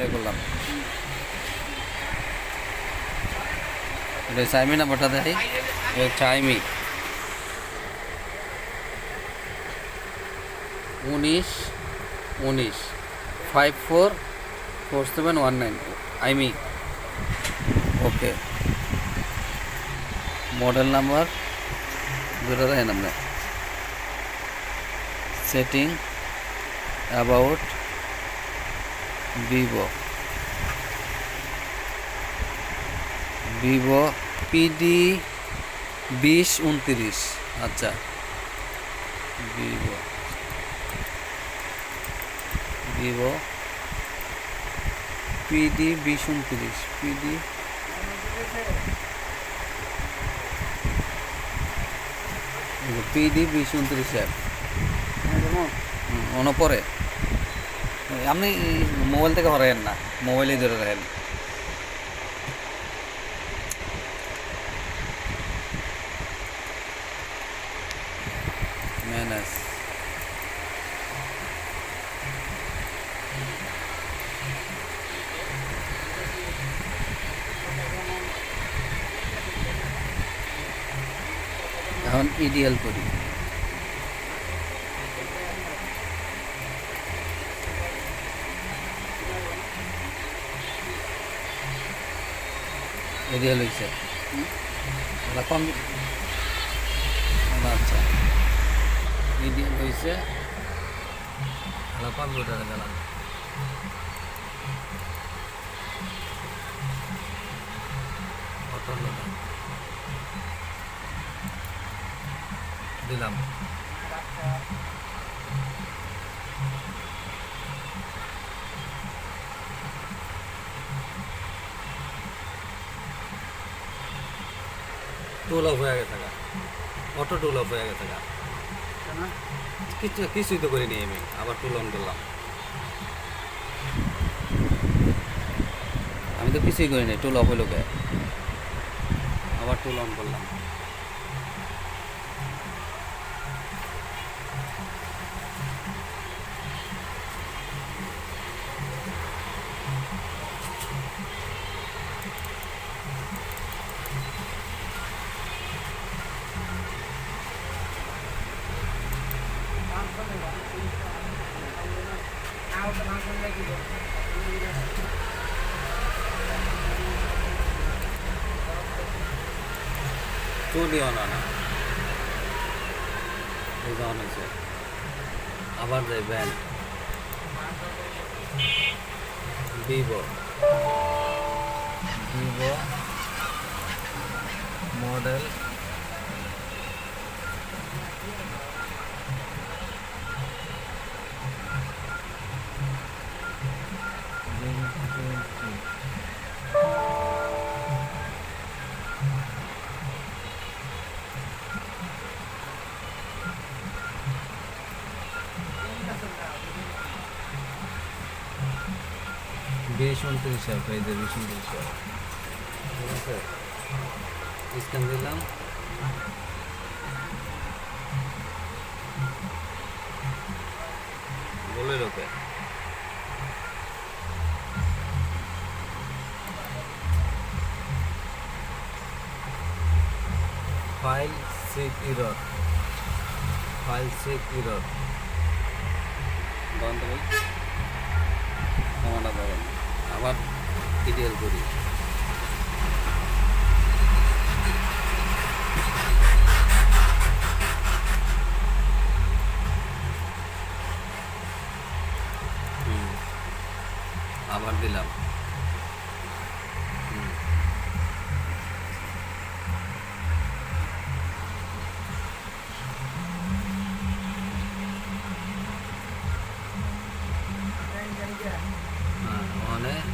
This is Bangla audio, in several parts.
প্লে করলাম। এটা চাইমি নাম্বারটা দেখাই, চাইমি 19 544719 আইমি। ওকে, মডেল নাম্বার দুটো দেখেন আপনি। Setting about Vivo PD 2029। আচ্ছা, ভিভো PD 2029 PD 2029 অ্যাপ মনে পড়ে। আপনি মোবাইল থেকে হরাইন না, মোবাইলেই ধরে রাখেন। ম্যানেজ এখন ইডিএল করি। ইডিএল হয়েছে কম। আচ্ছা, ইডিএল হয়েছে কম্পিউটারে গেলাম। দিলাম টুল অফ হয়ে গেছে, অটো টুল অফ হয়ে গেছে। কিছুই তো করিনি আমি, আবার টুল অন করলাম। আমি তো কিছুই করিনি, টুল অফ হইল কে, আবার টুল অন করলাম। চলিও না হয়েছে, আবার যাই band Vivo model B29 app, এই যে B29 অ্যাপ, ঠিক আছে। স্ক্যান দিলাম, বলে ওকে। ফাইল চেক এরর বন্ধ হই, সমাধান হবে। আবার ডিটেল করি। আবার দিলাম,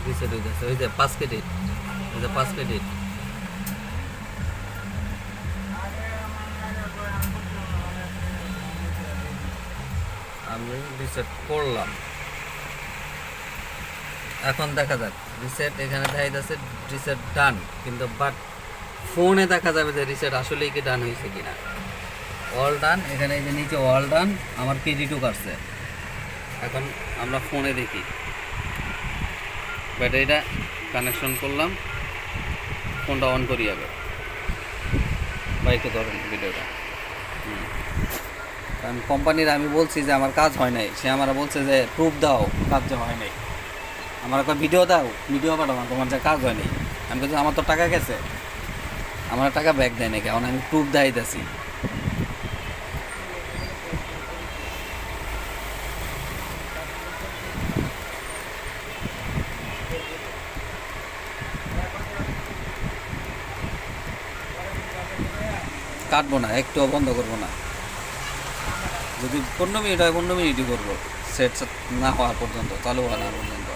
রিসেট হইতেছে। ওই যে 5 ক্রেডিট, ওই যে 5 ক্রেডিট। আমি রিসেট করলাম, এখন দেখা যাক রিসেট। এখানে দেখা যাচ্ছে রিসেট ডান, কিন্তু বাট ফোনে দেখা যাবে যে রিসেট আসলেই কি ডান হয়েছে কিনা। অল ডান, এখানে এই যে নিচে অল ডান, আমার কেজি 2 কাটছে। এখন আমরা ফোনে দেখি। ব্যাটারিটা কানেকশন করলাম, ফোনটা অন করি আগে। বাইকে ধরেন ভিডিওটা। কারণ কোম্পানির আমি বলছি যে আমার কাজ হয় নাই, সে আমার বলছে যে প্রুফ দাও কাজ যে হয় নাই। আমার একটা ভিডিও দাও, ভিডিও পাঠাবো, তোমার যে কাজ হয় নাই। আমি বলছি আমার তো টাকা গেছে, আমার টাকা ব্যাক দেয় নাকি, কারণ আমি প্রুফ দেখাইতেছি। কাটবো না, একটুও বন্ধ করবো না। যদি 15 মিনিট হয় 15 মিনিটই করবো, সেট না হওয়ার পর্যন্ত, চালু হওয়া না পর্যন্ত।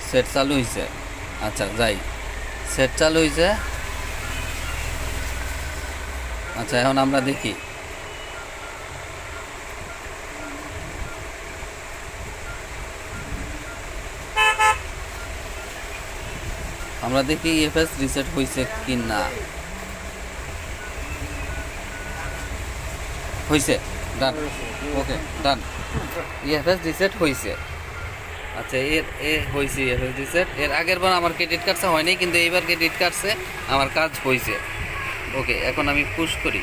সেট চালু হয়েছে, আচ্ছা যাই, সেট চালু হয়েছে। আচ্ছা এখন আমরা দেখি, ইএফএস রিসেট হয়েছে কি না। হয়েছে, ডান, ওকে ডান, ইএফএস রিসেট হয়েছে। আচ্ছা হয়েছে ইএফএস রিসেট। এর আগের বার আমার ক্রেডিট কার্ডটা হয়নি, কিন্তু এইবার ক্রেডিট কার্ডসে আমার কাজ হয়েছে। ওকে, এখন আমি পুশ করি।